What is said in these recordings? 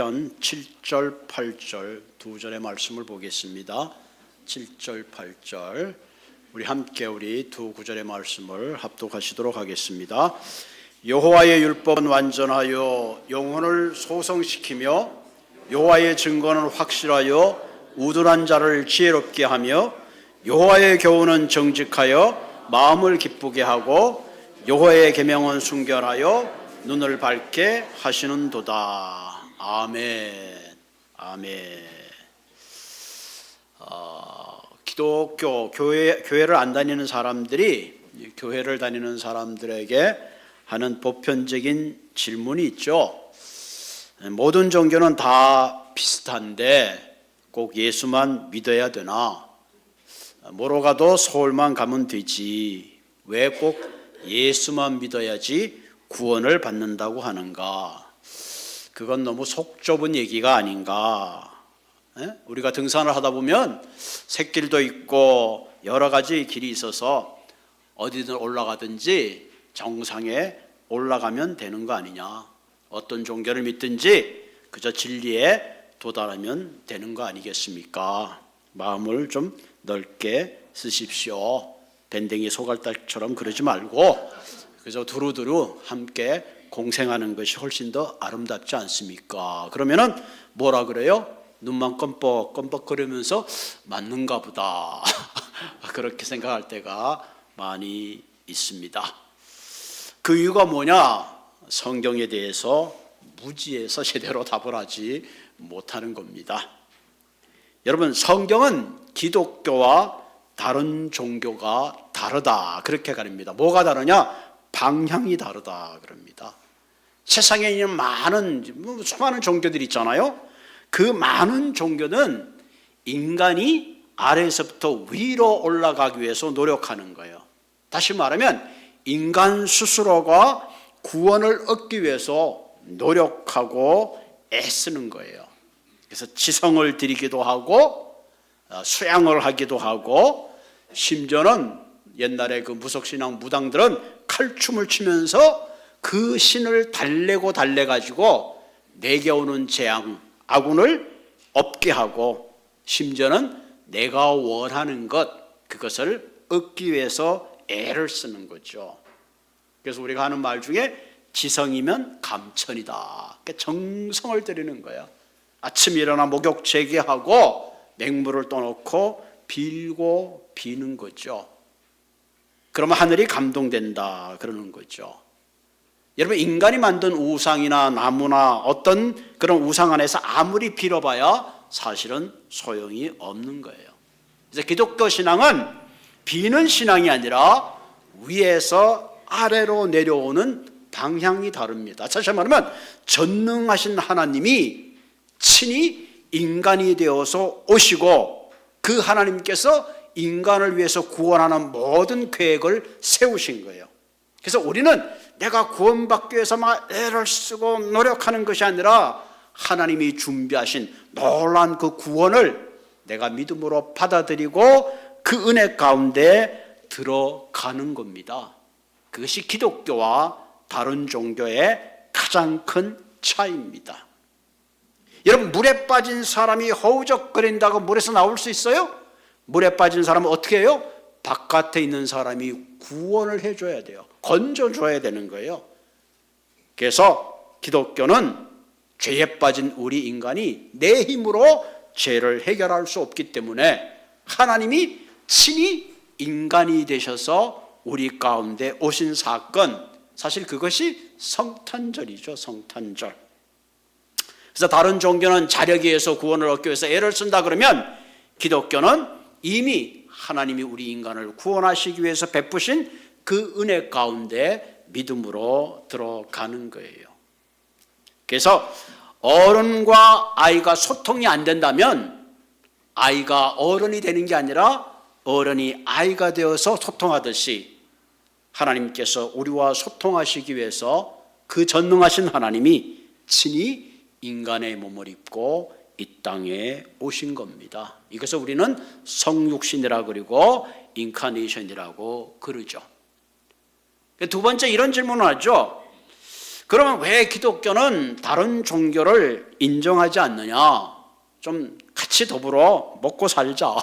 7절, 8절 두 절의 말씀을 보겠습니다. 7절, 8절 우리 함께 두 구절의 말씀을 합독하시도록 하겠습니다. 여호와의 율법은 완전하여 영혼을 소성시키며 여호와의 증거는 확실하여 우둔한 자를 지혜롭게 하며 여호와의 교훈은 정직하여 마음을 기쁘게 하고 여호와의 계명은 순결하여 눈을 밝게 하시는도다. 아멘. 아멘. 기독교 교회를 안 다니는 사람들이 교회를 다니는 사람들에게 하는 보편적인 질문이 있죠. 모든 종교는 다 비슷한데 꼭 예수만 믿어야 되나? 뭐로 가도 서울만 가면 되지. 왜 꼭 예수만 믿어야지 구원을 받는다고 하는가? 그건 너무 속 좁은 얘기가 아닌가? 우리가 등산을 하다 보면 샛길도 있고 여러 가지 길이 있어서 어디든 올라가든지 정상에 올라가면 되는 거 아니냐? 어떤 종교를 믿든지 그저 진리에 도달하면 되는 거 아니겠습니까? 마음을 좀 넓게 쓰십시오. 밴댕이 소갈딱처럼 그러지 말고 그저 두루두루 함께 공생하는 것이 훨씬 더 아름답지 않습니까? 그러면은 뭐라 그래요? 눈만 껌뻑껌뻑거리면서 맞는가 보다 그렇게 생각할 때가 많이 있습니다. 그 이유가 뭐냐? 성경에 대해서 무지해서 제대로 답을 하지 못하는 겁니다. 여러분, 성경은 기독교와 다른 종교가 다르다 그렇게 가릅니다. 뭐가 다르냐? 방향이 다르다 그럽니다. 세상에 있는 수많은 종교들이 있잖아요. 그 많은 종교는 인간이 아래에서부터 위로 올라가기 위해서 노력하는 거예요. 다시 말하면 인간 스스로가 구원을 얻기 위해서 노력하고 애쓰는 거예요. 그래서 지성을 들이기도 하고 수양을 하기도 하고 심지어는 옛날에 그 무속신앙 무당들은 칼춤을 추면서 그 신을 달래가지고 내게오는 재앙, 아군을 없게 하고 심지어는 내가 원하는 그것을 얻기 위해서 애를 쓰는 거죠. 그래서 우리가 하는 말 중에 지성이면 감천이다. 정성을 들이는 거예요. 아침에 일어나 목욕 재개하고 맹물을 떠놓고 빌고 비는 거죠. 그러면 하늘이 감동된다 그러는 거죠. 여러분, 인간이 만든 우상이나 나무나 어떤 그런 우상 안에서 아무리 빌어봐야 사실은 소용이 없는 거예요. 그래서 기독교 신앙은 비는 신앙이 아니라 위에서 아래로 내려오는 방향이 다릅니다. 다시 말하면 전능하신 하나님이 친히 인간이 되어서 오시고 그 하나님께서 인간을 위해서 구원하는 모든 계획을 세우신 거예요. 그래서 우리는 내가 구원받기 위해서 막 애를 쓰고 노력하는 것이 아니라 하나님이 준비하신 놀라운 그 구원을 내가 믿음으로 받아들이고 그 은혜 가운데 들어가는 겁니다. 그것이 기독교와 다른 종교의 가장 큰 차이입니다. 여러분, 물에 빠진 사람이 허우적거린다고 물에서 나올 수 있어요? 물에 빠진 사람은 어떻게 해요? 바깥에 있는 사람이 구원을 해줘야 돼요. 건져줘야 되는 거예요. 그래서 기독교는 죄에 빠진 우리 인간이 내 힘으로 죄를 해결할 수 없기 때문에 하나님이 친히 인간이 되셔서 우리 가운데 오신 사건, 사실 그것이 성탄절이죠. 성탄절. 그래서 다른 종교는 자력에 의해서 구원을 얻기 위해서 애를 쓴다 그러면 기독교는 이미 하나님이 우리 인간을 구원하시기 위해서 베푸신 그 은혜 가운데 믿음으로 들어가는 거예요. 그래서 어른과 아이가 소통이 안 된다면 아이가 어른이 되는 게 아니라 어른이 아이가 되어서 소통하듯이 하나님께서 우리와 소통하시기 위해서 그 전능하신 하나님이 친히 인간의 몸을 입고 이 땅에 오신 겁니다. 이것을 우리는 성육신이라고 그리고 인카네이션이라고 그러죠. 두 번째 이런 질문을 하죠. 그러면 왜 기독교는 다른 종교를 인정하지 않느냐? 좀 같이 더불어 먹고 살자.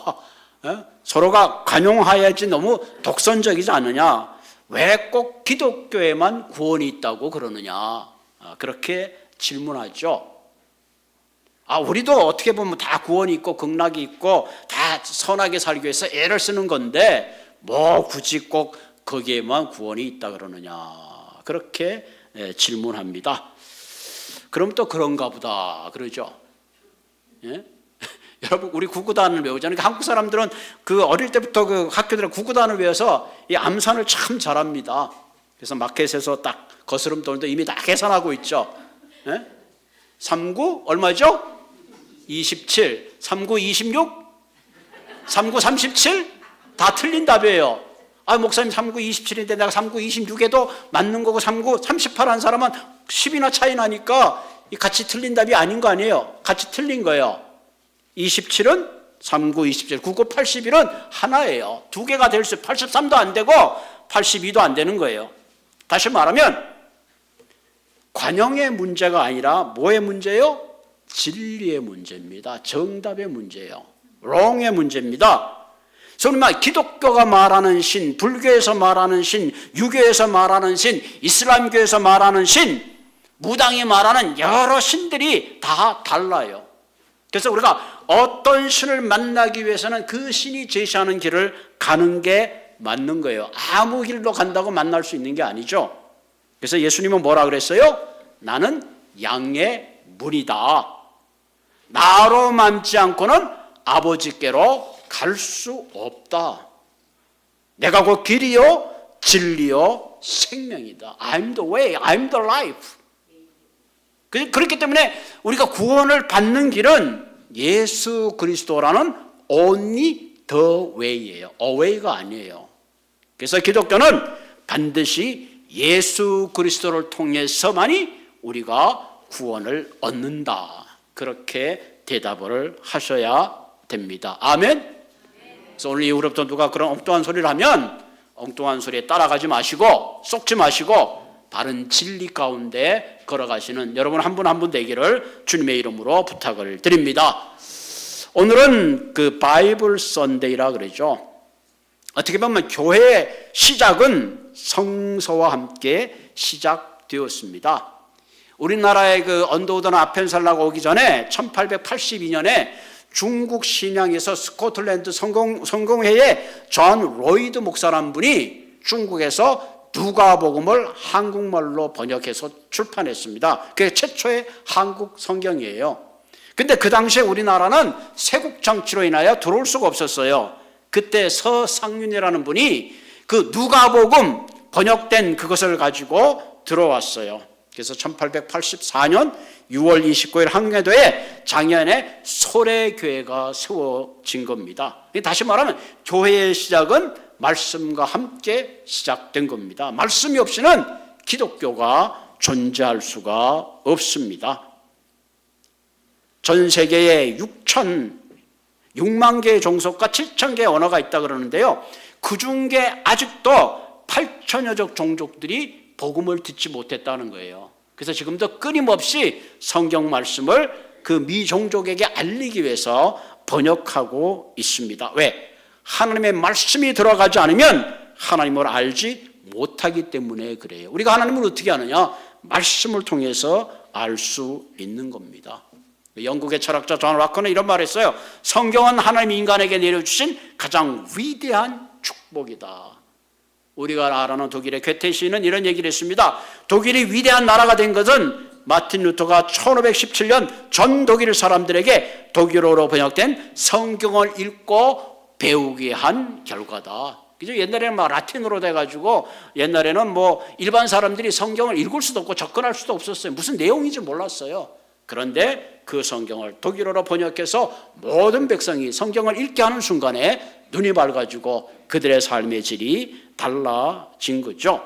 서로가 관용해야지 너무 독선적이지 않느냐? 왜 꼭 기독교에만 구원이 있다고 그러느냐? 그렇게 질문하죠. 우리도 어떻게 보면 다 구원이 있고 극락이 있고 다 선하게 살기 위해서 애를 쓰는 건데 뭐 굳이 꼭 거기에만 구원이 있다 그러느냐? 그렇게 질문합니다. 그럼 또 그런가 보다 그러죠. 예? 여러분 우리 구구단을 외우잖아요. 한국 사람들은 그 어릴 때부터 그 학교들은 구구단을 외워서 이 암산을 참 잘합니다. 그래서 마켓에서 딱 거스름 돌도 이미 다 계산하고 있죠. 예? 39 얼마죠? 27, 39 26, 39 37 다 틀린 답이에요. 목사님 39 27인데 내가 39 26에도 맞는 거고 39 38 한 사람은 10이나 차이 나니까 같이 틀린 답이 아닌 거 아니에요. 같이 틀린 거예요. 27은 39, 27, 99, 81은 하나예요. 두 개가 될 수, 83도 안 되고 82도 안 되는 거예요. 다시 말하면 관용의 문제가 아니라 뭐의 문제예요? 진리의 문제입니다. 정답의 문제예요. wrong의 문제입니다. 그래서 기독교가 말하는 신, 불교에서 말하는 신, 유교에서 말하는 신, 이슬람교에서 말하는 신, 무당이 말하는 여러 신들이 다 달라요. 그래서 우리가 어떤 신을 만나기 위해서는 그 신이 제시하는 길을 가는 게 맞는 거예요. 아무 길로 간다고 만날 수 있는 게 아니죠. 그래서 예수님은 뭐라 그랬어요? 나는 양의 문이다. 나로 맘지 않고는 아버지께로 갈 수 없다. 내가 곧 길이요 진리요 생명이다. I'm the way, I'm the life. 그렇기 때문에 우리가 구원을 받는 길은 예수 그리스도라는 only the way예요. away가 아니에요. 그래서 기독교는 반드시 예수 그리스도를 통해서만이 우리가 구원을 얻는다. 그렇게 대답을 하셔야 됩니다. 아멘? 그래서 오늘 이후로부터 누가 그런 엉뚱한 소리를 하면 엉뚱한 소리에 따라가지 마시고 쏙지 마시고 바른 진리 가운데 걸어가시는 여러분 한 분 한 분 되기를 주님의 이름으로 부탁을 드립니다. 오늘은 그 바이블 선데이라 그러죠. 어떻게 보면 교회의 시작은 성서와 함께 시작되었습니다. 우리나라의 그 언더우드나 아펜살라가 오기 전에 1882년에 중국 신양에서 스코틀랜드 성공회의 존 로이드 목사라는 분이 중국에서 누가복음을 한국말로 번역해서 출판했습니다. 그게 최초의 한국 성경이에요. 근데 그 당시에 우리나라는 세국 정치로 인하여 들어올 수가 없었어요. 그때 서상윤이라는 분이 그 누가복음 번역된 그것을 가지고 들어왔어요. 그래서 1884년 6월 29일 항해도에 장현에 소래교회가 세워진 겁니다. 다시 말하면 교회의 시작은 말씀과 함께 시작된 겁니다. 말씀이 없이는 기독교가 존재할 수가 없습니다. 전 세계에 6만 개의 종속과 7천 개의 언어가 있다 그러는데요. 그 중에 아직도 8천여 적 종족들이 복음을 듣지 못했다는 거예요. 그래서 지금도 끊임없이 성경 말씀을 그 미종족에게 알리기 위해서 번역하고 있습니다. 왜? 하나님의 말씀이 들어가지 않으면 하나님을 알지 못하기 때문에 그래요. 우리가 하나님을 어떻게 아느냐? 말씀을 통해서 알 수 있는 겁니다. 영국의 철학자 존 락커는 이런 말을 했어요. 성경은 하나님이 인간에게 내려주신 가장 위대한 축복이다. 우리가 알아는 독일의 괴테 시인은 이런 얘기를 했습니다. 독일이 위대한 나라가 된 것은 마틴 루터가 1517년 전 독일 사람들에게 독일어로 번역된 성경을 읽고 배우게 한 결과다. 그죠? 옛날에는 막 라틴어로 돼가지고 옛날에는 뭐 일반 사람들이 성경을 읽을 수도 없고 접근할 수도 없었어요. 무슨 내용인지 몰랐어요. 그런데 그 성경을 독일어로 번역해서 모든 백성이 성경을 읽게 하는 순간에 눈이 밝아지고 그들의 삶의 질이 달라진 거죠.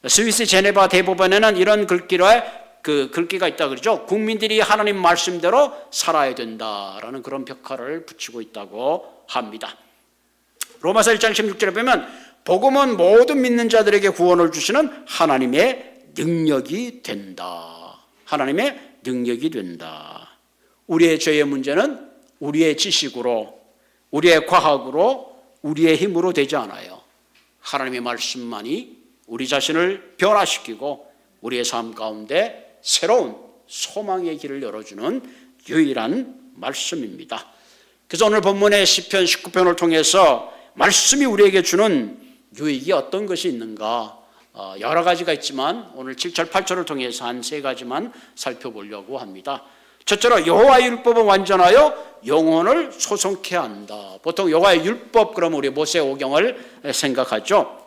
스위스 제네바 대법원에는 이런 글귀가 있다 그러죠. 국민들이 하나님 말씀대로 살아야 된다라는 그런 벽화를 붙이고 있다고 합니다. 로마서 1장 16절에 보면 복음은 모든 믿는 자들에게 구원을 주시는 하나님의 능력이 된다. 하나님의 능력이 된다. 우리의 죄의 문제는 우리의 지식으로, 우리의 과학으로, 우리의 힘으로 되지 않아요. 하나님의 말씀만이 우리 자신을 변화시키고 우리의 삶 가운데 새로운 소망의 길을 열어주는 유일한 말씀입니다. 그래서 오늘 본문의 시편 19편을 통해서 말씀이 우리에게 주는 유익이 어떤 것이 있는가, 여러 가지가 있지만 오늘 7절 8절을 통해서 한 세 가지만 살펴보려고 합니다. 첫째로 여호와의 율법은 완전하여 영혼을 소송케 한다. 보통 여호와의 율법 그러면 우리 모세오경을 생각하죠.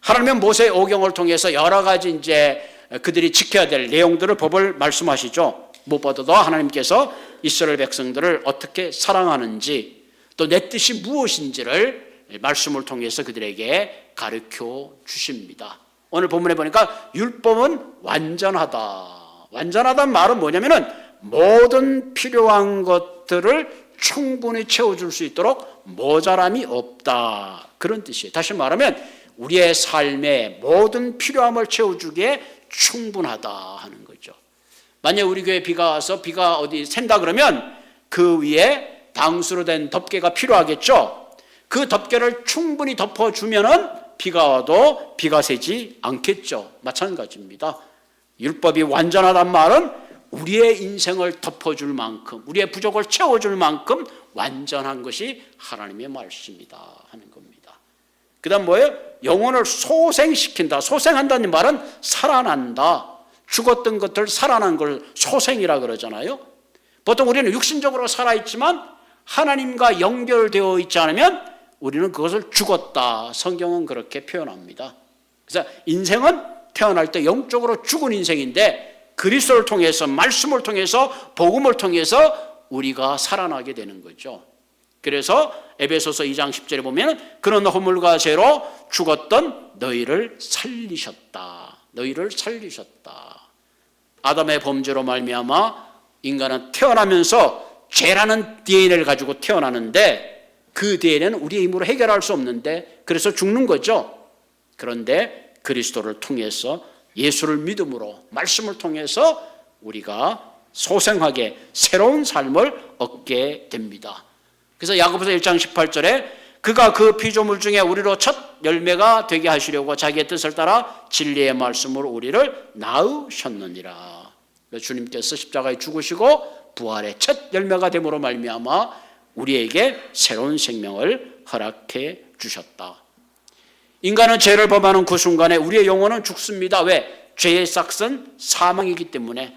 하나님은 모세오경을 통해서 여러 가지 이제 그들이 지켜야 될 내용들을 법을 말씀하시죠. 무엇보다도 하나님께서 이스라엘 백성들을 어떻게 사랑하는지 또 내 뜻이 무엇인지를 말씀을 통해서 그들에게 가르쳐 주십니다. 오늘 본문에 보니까 율법은 완전하다. 완전하다는 말은 뭐냐면은 모든 필요한 것들을 충분히 채워줄 수 있도록 모자람이 없다. 그런 뜻이에요. 다시 말하면 우리의 삶에 모든 필요함을 채워주기에 충분하다 하는 거죠. 만약 우리 교회에 비가 와서 비가 어디 샌다 그러면 그 위에 방수로 된 덮개가 필요하겠죠. 그 덮개를 충분히 덮어주면은 비가 와도 비가 새지 않겠죠. 마찬가지입니다. 율법이 완전하단 말은 우리의 인생을 덮어줄 만큼, 우리의 부족을 채워줄 만큼 완전한 것이 하나님의 말씀이다 하는 겁니다. 그 다음 뭐예요? 영혼을 소생시킨다. 소생한다는 말은 살아난다. 죽었던 것들 살아난 걸 소생이라 그러잖아요. 보통 우리는 육신적으로 살아있지만 하나님과 연결되어 있지 않으면 우리는 그것을 죽었다. 성경은 그렇게 표현합니다. 그래서 인생은 태어날 때 영적으로 죽은 인생인데 그리스도를 통해서, 말씀을 통해서, 복음을 통해서 우리가 살아나게 되는 거죠. 그래서 에베소서 2장 10절에 보면 그런 허물과 죄로 죽었던 너희를 살리셨다. 너희를 살리셨다. 아담의 범죄로 말미암아 인간은 태어나면서 죄라는 DNA를 가지고 태어나는데 그 DNA는 우리의 힘으로 해결할 수 없는데 그래서 죽는 거죠. 그런데 그리스도를 통해서 예수를 믿음으로 말씀을 통해서 우리가 소생하게 새로운 삶을 얻게 됩니다. 그래서 야고보서 1장 18절에 그가 그 피조물 중에 우리로 첫 열매가 되게 하시려고 자기의 뜻을 따라 진리의 말씀으로 우리를 낳으셨느니라. 주님께서 십자가에 죽으시고 부활의 첫 열매가 됨으로 말미암아 우리에게 새로운 생명을 허락해 주셨다. 인간은 죄를 범하는 그 순간에 우리의 영혼은 죽습니다. 왜? 죄의 싹은 사망이기 때문에.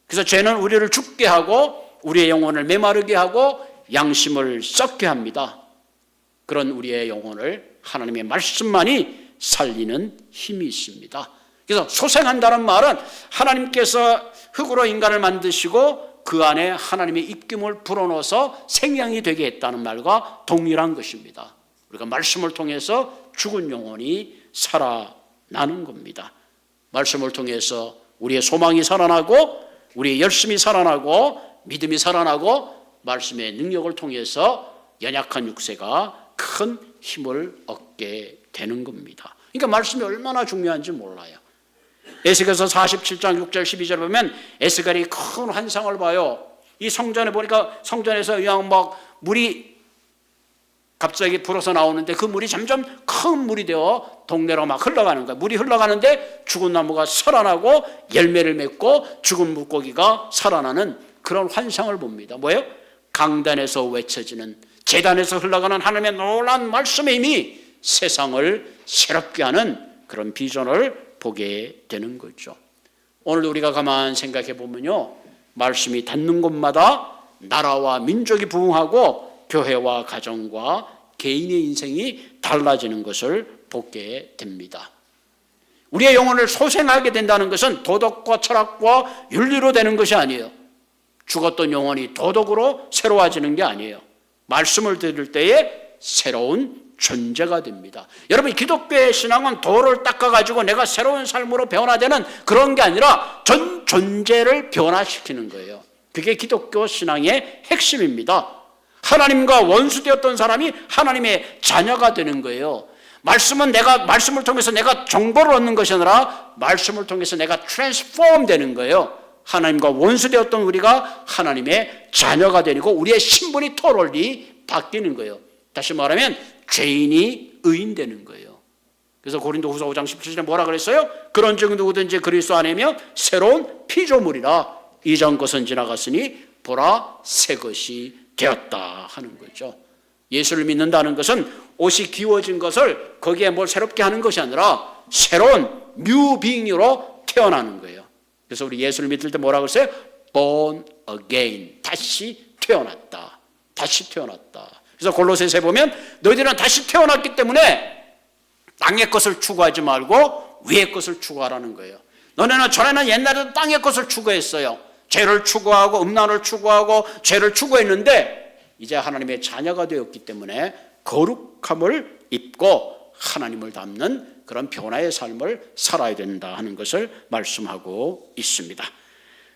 그래서 죄는 우리를 죽게 하고 우리의 영혼을 메마르게 하고 양심을 썩게 합니다. 그런 우리의 영혼을 하나님의 말씀만이 살리는 힘이 있습니다. 그래서 소생한다는 말은 하나님께서 흙으로 인간을 만드시고 그 안에 하나님의 입김을 불어넣어서 생명이 되게 했다는 말과 동일한 것입니다. 우리가 말씀을 통해서 죽은 영혼이 살아나는 겁니다. 말씀을 통해서 우리의 소망이 살아나고 우리의 열심이 살아나고 믿음이 살아나고 말씀의 능력을 통해서 연약한 육체가 큰 힘을 얻게 되는 겁니다. 그러니까 말씀이 얼마나 중요한지 몰라요. 에스겔서 47장 6절 12절에 보면 에스겔이 큰 환상을 봐요. 이 성전에 보니까 성전에서 그냥 막 물이 갑자기 불어서 나오는데 그 물이 점점 큰 물이 되어 동네로 막 흘러가는 거예요. 물이 흘러가는데 죽은 나무가 살아나고 열매를 맺고 죽은 물고기가 살아나는 그런 환상을 봅니다. 뭐예요? 강단에서 외쳐지는, 제단에서 흘러가는 하나님의 놀라운 말씀의 힘이 세상을 새롭게 하는 그런 비전을 보게 되는 거죠. 오늘 우리가 가만 생각해 보면요, 말씀이 닿는 곳마다 나라와 민족이 부흥하고 교회와 가정과 개인의 인생이 달라지는 것을 보게 됩니다. 우리의 영혼을 소생하게 된다는 것은 도덕과 철학과 윤리로 되는 것이 아니에요. 죽었던 영혼이 도덕으로 새로워지는 게 아니에요. 말씀을 들을 때에 새로운 존재가 됩니다. 여러분, 기독교의 신앙은 도를 닦아가지고 내가 새로운 삶으로 변화되는 그런 게 아니라 전 존재를 변화시키는 거예요. 그게 기독교 신앙의 핵심입니다. 하나님과 원수되었던 사람이 하나님의 자녀가 되는 거예요. 말씀은 말씀을 통해서 내가 정보를 얻는 것이 아니라 말씀을 통해서 내가 트랜스폼 되는 거예요. 하나님과 원수되었던 우리가 하나님의 자녀가 되고 우리의 신분이 토럴리 바뀌는 거예요. 다시 말하면 죄인이 의인 되는 거예요. 그래서 고린도후서 5장 17절에 뭐라 그랬어요? 그런즉 누구든지 그리스도 안에면 새로운 피조물이라 이전 것은 지나갔으니 보라 새 것이 되었다 하는 거죠. 예수를 믿는다는 것은 옷이 기워진 것을 거기에 뭘 새롭게 하는 것이 아니라 새로운 뉴빙으로 태어나는 거예요. 그래서 우리 예수를 믿을 때 뭐라고 했어요? born again. 다시 태어났다. 다시 태어났다. 그래서 골로새서에 보면 너희들은 다시 태어났기 때문에 땅의 것을 추구하지 말고 위의 것을 추구하라는 거예요. 너네는 전에는 옛날에도 땅의 것을 추구했어요. 죄를 추구하고 음란을 추구하고 죄를 추구했는데 이제 하나님의 자녀가 되었기 때문에 거룩함을 입고 하나님을 닮는 그런 변화의 삶을 살아야 된다 하는 것을 말씀하고 있습니다.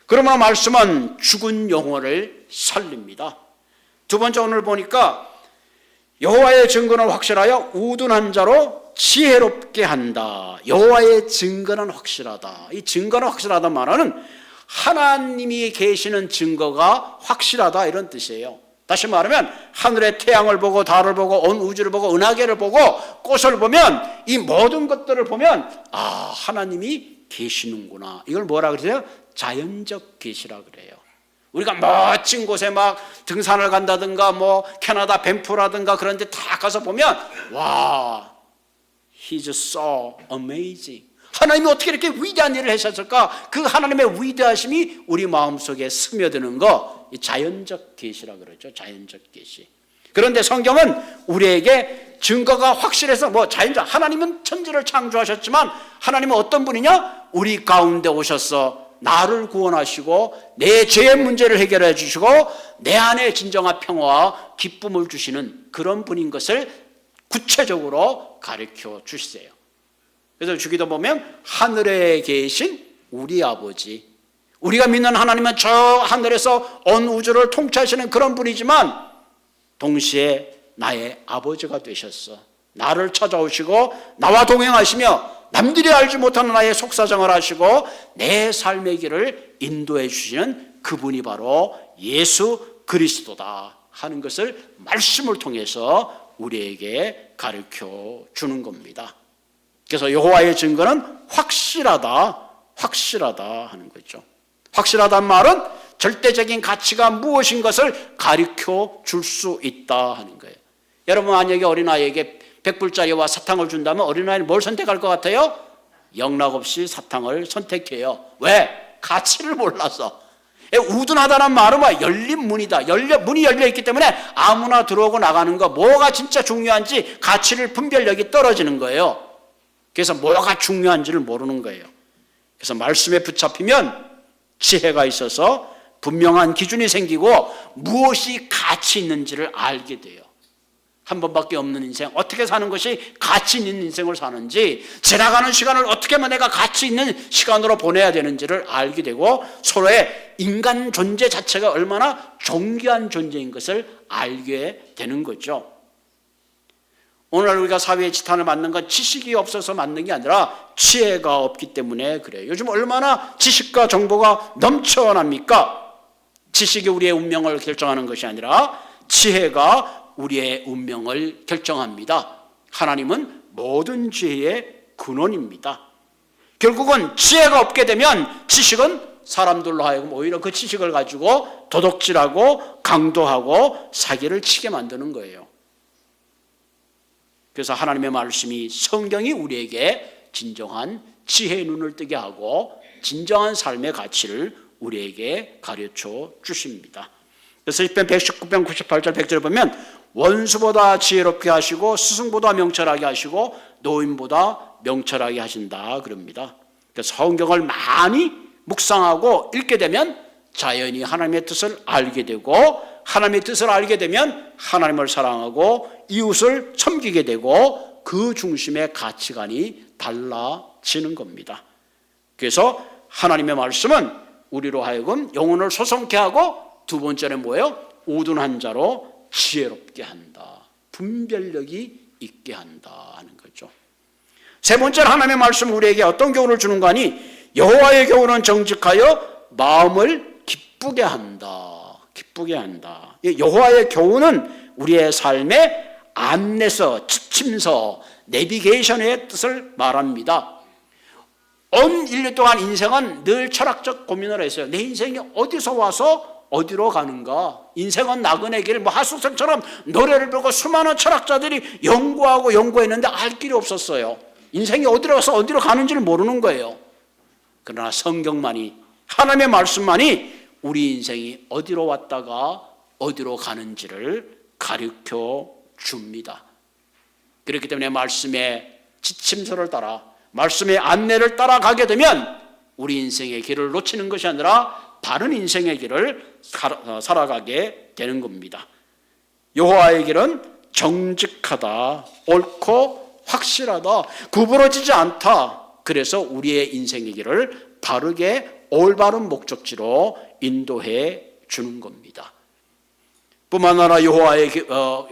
그러므로 말씀은 죽은 영혼을 살립니다. 두 번째 오늘 보니까 여호와의 증거는 확실하여 우둔한 자로 지혜롭게 한다. 여호와의 증거는 확실하다. 이 증거는 확실하다 말하는 하나님이 계시는 증거가 확실하다 이런 뜻이에요. 다시 말하면 하늘의 태양을 보고 달을 보고 온 우주를 보고 은하계를 보고 꽃을 보면 이 모든 것들을 보면 하나님이 계시는구나. 이걸 뭐라 그러세요? 자연적 계시라 그래요. 우리가 멋진 곳에 막 등산을 간다든가 뭐 캐나다 밴프라든가 그런 데 다 가서 보면 와, He's so amazing. 하나님이 어떻게 이렇게 위대한 일을 하셨을까? 그 하나님의 위대하심이 우리 마음속에 스며드는 거, 이 자연적 계시라 그러죠. 자연적 계시. 그런데 성경은 우리에게 증거가 확실해서 하나님은 천지를 창조하셨지만 하나님은 어떤 분이냐? 우리 가운데 오셔서 나를 구원하시고 내 죄의 문제를 해결해 주시고 내 안에 진정한 평화와 기쁨을 주시는 그런 분인 것을 구체적으로 가르쳐 주시세요. 그래서 주기도 보면 하늘에 계신 우리 아버지, 우리가 믿는 하나님은 저 하늘에서 온 우주를 통치하시는 그런 분이지만 동시에 나의 아버지가 되셨어. 나를 찾아오시고 나와 동행하시며 남들이 알지 못하는 나의 속사정을 하시고 내 삶의 길을 인도해 주시는 그분이 바로 예수 그리스도다 하는 것을 말씀을 통해서 우리에게 가르쳐 주는 겁니다. 그래서 여호와의 증거는 확실하다 하는 거죠. 확실하다는 말은 절대적인 가치가 무엇인 것을 가르쳐 줄 수 있다 하는 거예요. 여러분 만약에 어린아이에게 100불짜리와 사탕을 준다면 어린아이는 뭘 선택할 것 같아요? 영락없이 사탕을 선택해요. 왜? 가치를 몰라서. 우둔하다는 말은 열린 문이다. 문이 열려있기 때문에 아무나 들어오고 나가는 거 뭐가 진짜 중요한지 가치를 분별력이 떨어지는 거예요. 그래서 뭐가 중요한지를 모르는 거예요. 그래서 말씀에 붙잡히면 지혜가 있어서 분명한 기준이 생기고 무엇이 가치 있는지를 알게 돼요. 한 번밖에 없는 인생, 어떻게 사는 것이 가치 있는 인생을 사는지, 지나가는 시간을 어떻게 하면 내가 가치 있는 시간으로 보내야 되는지를 알게 되고 서로의 인간 존재 자체가 얼마나 존귀한 존재인 것을 알게 되는 거죠. 오늘 우리가 사회의 지탄을 받는 건 지식이 없어서 받는 게 아니라 지혜가 없기 때문에 그래요. 요즘 얼마나 지식과 정보가 넘쳐납니까? 지식이 우리의 운명을 결정하는 것이 아니라 지혜가 우리의 운명을 결정합니다. 하나님은 모든 지혜의 근원입니다. 결국은 지혜가 없게 되면 지식은 사람들로 하여금 오히려 그 지식을 가지고 도둑질하고 강도하고 사기를 치게 만드는 거예요. 그래서 하나님의 말씀이 성경이 우리에게 진정한 지혜의 눈을 뜨게 하고 진정한 삶의 가치를 우리에게 가르쳐 주십니다. 그래서 시편 119편 98절 100절을 보면 원수보다 지혜롭게 하시고 스승보다 명철하게 하시고 노인보다 명철하게 하신다 그럽니다. 그래서 성경을 많이 묵상하고 읽게 되면 자연히 하나님의 뜻을 알게 되고 하나님의 뜻을 알게 되면 하나님을 사랑하고 이웃을 섬기게 되고 그 중심의 가치관이 달라지는 겁니다. 그래서 하나님의 말씀은 우리로 하여금 영혼을 소성케 하고 두 번째는 뭐예요? 우둔한 자로 지혜롭게 한다. 분별력이 있게 한다 하는 거죠. 세 번째로 하나님의 말씀 우리에게 어떤 교훈을 주는가 하니 여호와의 교훈은 정직하여 마음을 기쁘게 한다. 기쁘게 한다. 여호와의 교훈은 우리의 삶의 안내서, 지침서, 내비게이션의 뜻을 말합니다. 온 인류 동안 인생은 늘 철학적 고민을 했어요. 내 인생이 어디서 와서 어디로 가는가? 인생은 나그네 길, 하숙생처럼 노래를 부르고 수많은 철학자들이 연구하고 연구했는데 알 길이 없었어요. 인생이 어디로 와서 어디로 가는지를 모르는 거예요. 그러나 성경만이, 하나님의 말씀만이 우리 인생이 어디로 왔다가 어디로 가는지를 가르쳐 줍니다. 그렇기 때문에 말씀의 지침서를 따라, 말씀의 안내를 따라가게 되면 우리 인생의 길을 놓치는 것이 아니라 바른 인생의 길을 살아가게 되는 겁니다. 여호와의 길은 정직하다, 옳고 확실하다, 구부러지지 않다. 그래서 우리의 인생의 길을 바르게 올바른 목적지로 인도해 주는 겁니다. 뿐만 아니라 여호와의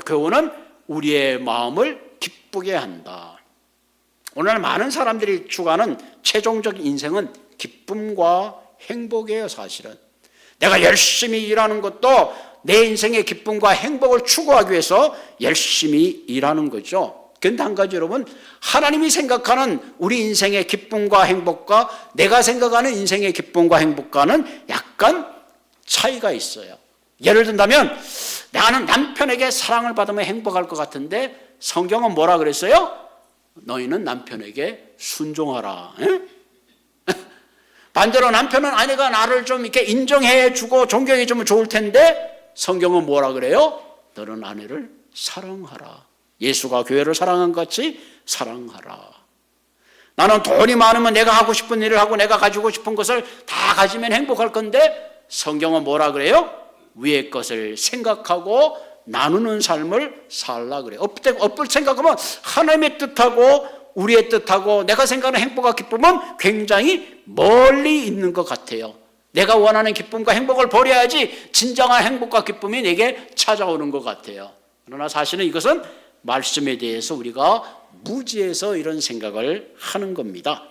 교훈은 우리의 마음을 기쁘게 한다. 오늘 많은 사람들이 추구하는 최종적 인생은 기쁨과 행복이에요. 사실은 내가 열심히 일하는 것도 내 인생의 기쁨과 행복을 추구하기 위해서 열심히 일하는 거죠. 그런데 한 가지 여러분, 하나님이 생각하는 우리 인생의 기쁨과 행복과 내가 생각하는 인생의 기쁨과 행복과는 약간 차이가 있어요. 예를 든다면 나는 남편에게 사랑을 받으면 행복할 것 같은데 성경은 뭐라 그랬어요? 너희는 남편에게 순종하라. 반대로 남편은 아내가 나를 좀 이렇게 인정해 주고 존경해 주면 좋을 텐데 성경은 뭐라 그래요? 너는 아내를 사랑하라. 예수가 교회를 사랑한 것 같이 사랑하라. 나는 돈이 많으면 내가 하고 싶은 일을 하고 내가 가지고 싶은 것을 다 가지면 행복할 건데 성경은 뭐라 그래요? 위의 것을 생각하고 나누는 삶을 살라 그래요. 엎을 생각하면 하나님의 뜻하고 우리의 뜻하고 내가 생각하는 행복과 기쁨은 굉장히 멀리 있는 것 같아요. 내가 원하는 기쁨과 행복을 버려야지 진정한 행복과 기쁨이 내게 찾아오는 것 같아요. 그러나 사실은 이것은 말씀에 대해서 우리가 무지해서 이런 생각을 하는 겁니다.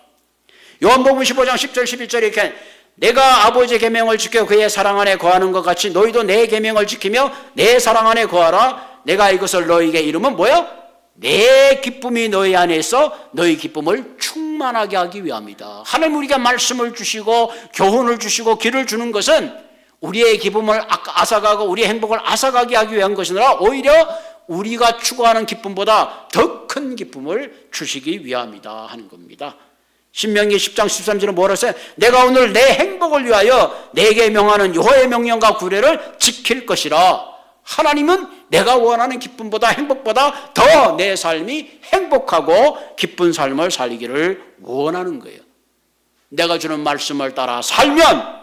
요한복음 15장 10절 11절에 이렇게 내가 아버지의 계명을 지켜 그의 사랑 안에 거하는 것 같이 너희도 내 계명을 지키며 내 사랑 안에 거하라. 내가 이것을 너희에게 이루면 뭐야? 내 기쁨이 너희 안에서 너희 기쁨을 충만하게 하기 위함이다. 하나님 우리가 말씀을 주시고 교훈을 주시고 길을 주는 것은 우리의 기쁨을 앗아가고 우리의 행복을 앗아가게 하기 위한 것이 아니라 오히려 우리가 추구하는 기쁨보다 더 큰 기쁨을 주시기 위함이다 하는 겁니다. 신명기 10장 13절은 뭐라고 했어요? 내가 오늘 내 행복을 위하여 내게 명하는 여호와의 명령과 규례를 지킬 것이라. 하나님은 내가 원하는 기쁨보다 행복보다 더 내 삶이 행복하고 기쁜 삶을 살기를 원하는 거예요. 내가 주는 말씀을 따라 살면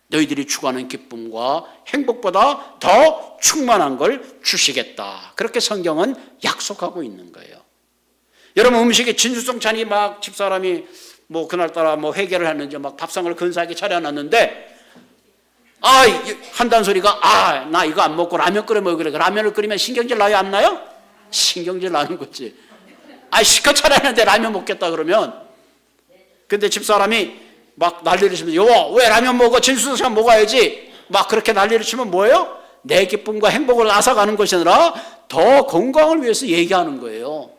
너희들이 추구하는 기쁨과 행복보다 더 충만한 걸 주시겠다. 그렇게 성경은 약속하고 있는 거예요. 여러분 음식에 진수성찬이 막 집사람이 그날따라 회개를 했는지 밥상을 근사하게 차려놨는데 한다는 소리가 나 이거 안 먹고 라면 끓여 먹으래. 라면을 끓이면 신경질 나요 안 나요? 신경질 나는 거지. 시켜 차려놨는데 라면 먹겠다 그러면. 근데 집사람이 막 난리를 치면서 여보 왜 라면 먹어? 진수성찬 먹어야지. 막 그렇게 난리를 치면 뭐예요? 내 기쁨과 행복을 앗아가는 것이 아니라 더 건강을 위해서 얘기하는 거예요.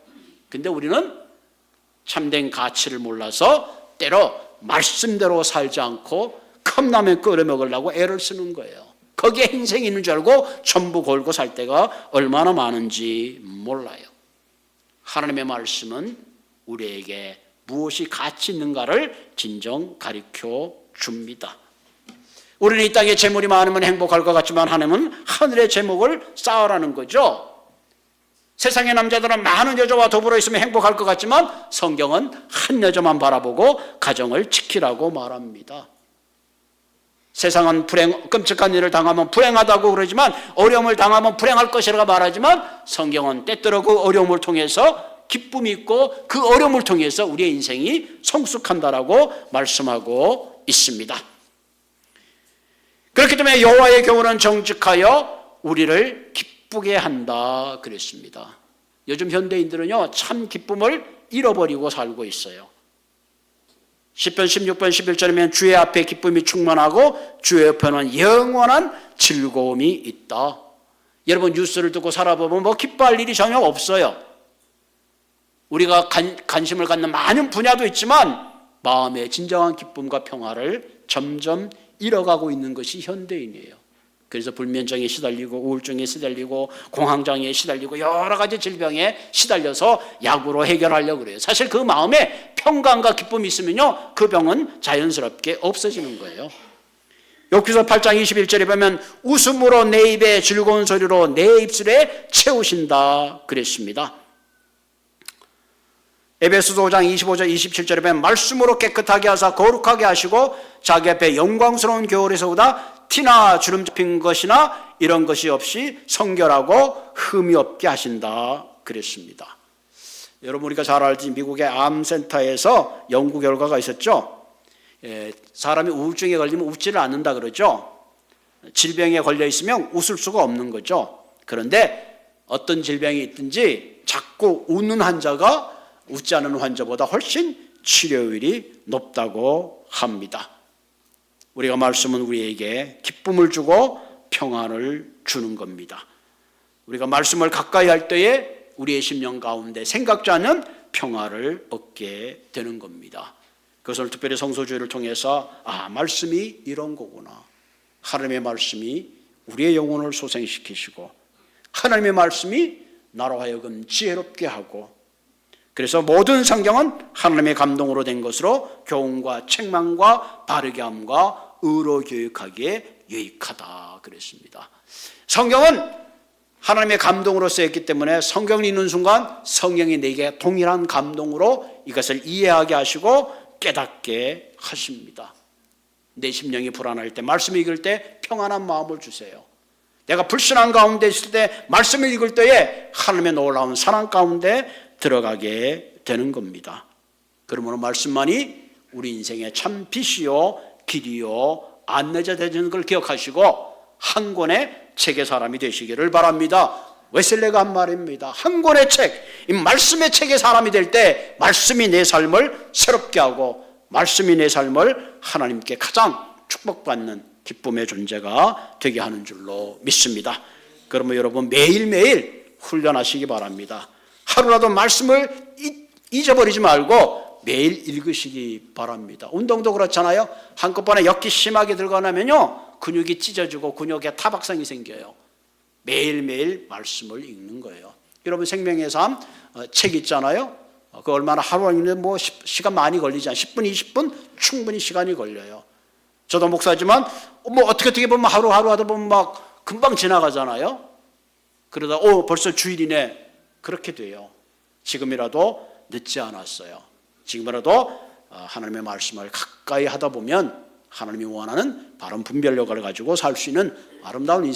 근데 우리는 참된 가치를 몰라서 때로 말씀대로 살지 않고 컵라면 끓여 먹으려고 애를 쓰는 거예요. 거기에 인생이 있는 줄 알고 전부 걸고 살 때가 얼마나 많은지 몰라요. 하나님의 말씀은 우리에게 무엇이 가치 있는가를 진정 가르쳐 줍니다. 우리는 이 땅에 재물이 많으면 행복할 것 같지만 하나님은 하늘의 재물을 쌓으라는 거죠. 세상의 남자들은 많은 여자와 더불어 있으면 행복할 것 같지만 성경은 한 여자만 바라보고 가정을 지키라고 말합니다. 세상은 끔찍한 일을 당하면 불행하다고 그러지만 어려움을 당하면 불행할 것이라고 말하지만 성경은 때때로 그 어려움을 통해서 기쁨이 있고 그 어려움을 통해서 우리의 인생이 성숙한다라고 말씀하고 있습니다. 그렇기 때문에 여호와의 교훈은 정직하여 우리를 기쁘게 한다 그랬습니다. 요즘 현대인들은요, 참 기쁨을 잃어버리고 살고 있어요. 10편 16편 11절이면 주의 앞에 기쁨이 충만하고 주의 옆에는 영원한 즐거움이 있다. 여러분 뉴스를 듣고 살아보면 뭐 기뻐할 일이 전혀 없어요. 우리가 관심을 갖는 많은 분야도 있지만 마음의 진정한 기쁨과 평화를 점점 잃어가고 있는 것이 현대인이에요. 그래서 불면증에 시달리고 우울증에 시달리고 공황장애에 시달리고 여러 가지 질병에 시달려서 약으로 해결하려고 그래요. 사실 그 마음에 평강과 기쁨이 있으면요, 그 병은 자연스럽게 없어지는 거예요. 욥기서 8장 21절에 보면 웃음으로 내 입에 즐거운 소리로 내 입술에 채우신다 그랬습니다. 에베소서 5장 25절 27절에 보면 말씀으로 깨끗하게 하사 거룩하게 하시고 자기 앞에 영광스러운 겨울에서보다 티나 주름 잡힌 것이나 이런 것이 없이 성결하고 흠이 없게 하신다 그랬습니다. 여러분 우리가 잘 알지 미국의 암센터에서 연구 결과가 있었죠. 사람이 우울증에 걸리면 웃지를 않는다 그러죠. 질병에 걸려 있으면 웃을 수가 없는 거죠. 그런데 어떤 질병이 있든지 자꾸 웃는 환자가 웃지 않는 환자보다 훨씬 치료율이 높다고 합니다. 우리가 말씀은 우리에게 기쁨을 주고 평안을 주는 겁니다. 우리가 말씀을 가까이 할 때에 우리의 심령 가운데 생각지 않은 평화를 얻게 되는 겁니다. 그것을 특별히 성소주의를 통해서 말씀이 이런 거구나. 하나님의 말씀이 우리의 영혼을 소생시키시고 하나님의 말씀이 나로 하여금 지혜롭게 하고 그래서 모든 성경은 하나님의 감동으로 된 것으로 교훈과 책망과 바르게 함과 의로 교육하기에 유익하다 그랬습니다. 성경은 하나님의 감동으로 쓰였기 때문에 성경을 읽는 순간 성령이 내게 동일한 감동으로 이것을 이해하게 하시고 깨닫게 하십니다. 내 심령이 불안할 때 말씀을 읽을 때 평안한 마음을 주세요. 내가 불신앙 가운데 있을 때 말씀을 읽을 때에 하나님의 놀라운 사랑 가운데 들어가게 되는 겁니다. 그러므로 말씀만이 우리 인생의 참 빛이요 길이요 안내자 되는 걸 기억하시고 한 권의 책의 사람이 되시기를 바랍니다. 웨슬레가 한 말입니다. 한 권의 책, 이 말씀의 책의 사람이 될 때 말씀이 내 삶을 새롭게 하고 말씀이 내 삶을 하나님께 가장 축복받는 기쁨의 존재가 되게 하는 줄로 믿습니다. 그러면 여러분 매일매일 훈련하시기 바랍니다. 하루라도 말씀을 잊어버리지 말고 매일 읽으시기 바랍니다. 운동도 그렇잖아요. 한꺼번에 역기 심하게 들어가면요 근육이 찢어지고 근육에 타박상이 생겨요. 매일매일 말씀을 읽는 거예요. 여러분 생명의 삶 책 있잖아요. 그 얼마나 하루 읽는데 뭐 시간 많이 걸리지 않아요. 10분 20분 충분히 시간이 걸려요. 저도 목사지만 뭐 어떻게 보면 하루 하다 보면 막 금방 지나가잖아요. 그러다 벌써 주일이네. 그렇게 돼요. 지금이라도 늦지 않았어요. 지금이라도 하나님의 말씀을 가까이 하다 보면 하나님이 원하는 바른 분별력을 가지고 살 수 있는 아름다운 인생